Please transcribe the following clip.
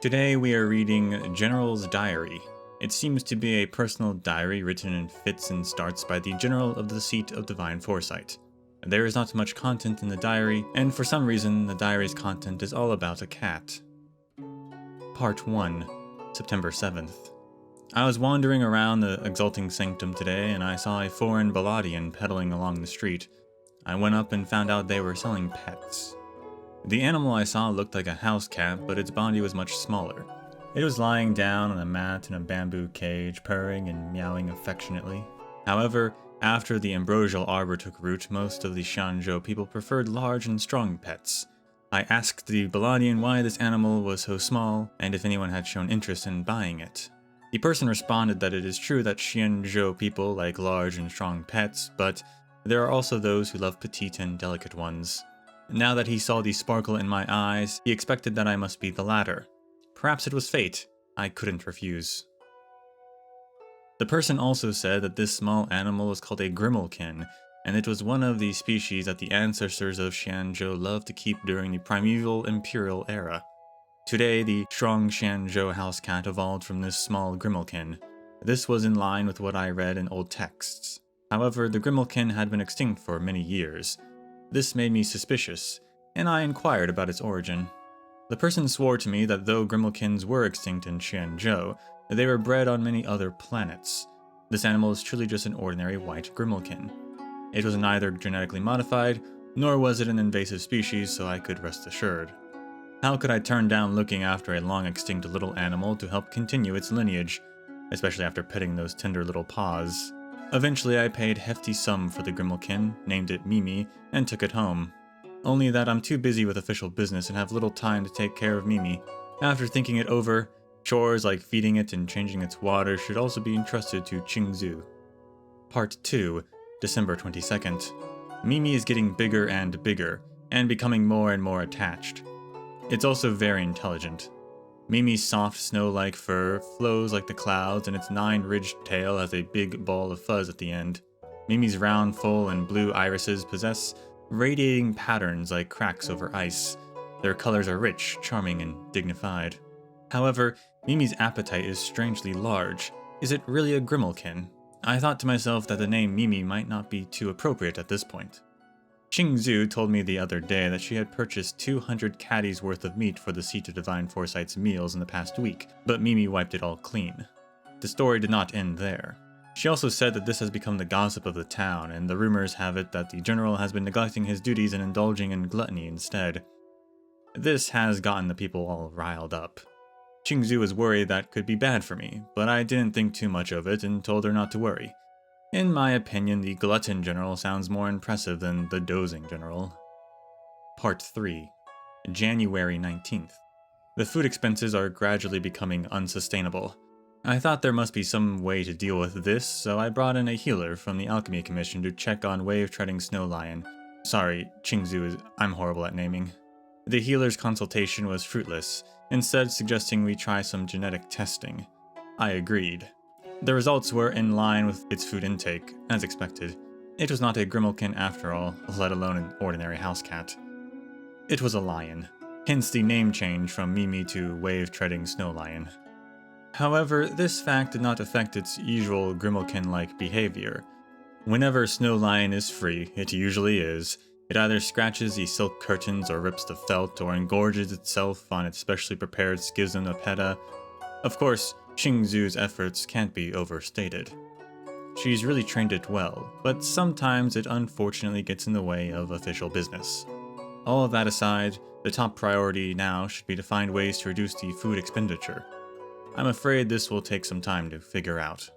Today we are reading General's Diary. It seems to be a personal diary written in fits and starts by the General of the Seat of Divine Foresight. There is not much content in the diary, and for some reason the diary's content is all about a cat. Part 1, September 7th. I was wandering around the Exulting Sanctum today and I saw a foreign Baladian pedaling along the street. I went up and found out they were selling pets. The animal I saw looked like a house cat, but its body was much smaller. It was lying down on a mat in a bamboo cage, purring and meowing affectionately. However, after the ambrosial arbor took root, most of the Xianzhou people preferred large and strong pets. I asked the Baladian why this animal was so small, and if anyone had shown interest in buying it. The person responded that it is true that Xianzhou people like large and strong pets, but there are also those who love petite and delicate ones. Now that he saw the sparkle in my eyes, he expected that I must be the latter. Perhaps it was fate. I couldn't refuse. The person also said that this small animal was called a Grimalkin, and it was one of the species that the ancestors of Xianzhou loved to keep during the primeval imperial era. Today, the strong Xianzhou house cat evolved from this small Grimalkin. This was in line with what I read in old texts. However, the Grimalkin had been extinct for many years. This made me suspicious, and I inquired about its origin. The person swore to me that though Grimalkins were extinct in Xianzhou, they were bred on many other planets. This animal is truly just an ordinary white Grimalkin. It was neither genetically modified, nor was it an invasive species, so I could rest assured. How could I turn down looking after a long-extinct little animal to help continue its lineage, especially after petting those tender little paws? Eventually, I paid hefty sum for the Grimalkin, named it Mimi, and took it home. Only that I'm too busy with official business and have little time to take care of Mimi. After thinking it over, chores like feeding it and changing its water should also be entrusted to Qingzu. Part 2, December 22nd. Mimi is getting bigger and bigger, and becoming more and more attached. It's also very intelligent. Mimi's soft snow-like fur flows like the clouds, and its 9-ridged tail has a big ball of fuzz at the end. Mimi's round, full, and blue irises possess radiating patterns like cracks over ice. Their colors are rich, charming, and dignified. However, Mimi's appetite is strangely large. Is it really a Grimalkin? I thought to myself that the name Mimi might not be too appropriate at this point. Qingzu told me the other day that she had purchased 200 caddies worth of meat for the Seat of Divine Foresight's meals in the past week, but Mimi wiped it all clean. The story did not end there. She also said that this has become the gossip of the town, and the rumors have it that the general has been neglecting his duties and indulging in gluttony instead. This has gotten the people all riled up. Qingzu was worried that could be bad for me, but I didn't think too much of it and told her not to worry. In my opinion, the glutton general sounds more impressive than the dozing general. Part 3, January 19th. The food expenses are gradually becoming unsustainable. I thought there must be some way to deal with this, so I brought in a healer from the Alchemy Commission to check on wave-treading Snow Lion. Sorry, I'm horrible at naming. The healer's consultation was fruitless, instead suggesting we try some genetic testing. I agreed. The results were in line with its food intake, as expected. It was not a Grimalkin after all, let alone an ordinary house cat. It was a lion, hence the name change from Mimi to wave-treading Snow Lion. However, this fact did not affect its usual Grimalkin-like behavior. Whenever Snow Lion is free, it usually is, it either scratches the silk curtains or rips the felt or engorges itself on its specially prepared schismopeda. Of course, Qingzu's efforts can't be overstated. She's really trained it well, but sometimes it unfortunately gets in the way of official business. All of that aside, the top priority now should be to find ways to reduce the food expenditure. I'm afraid this will take some time to figure out.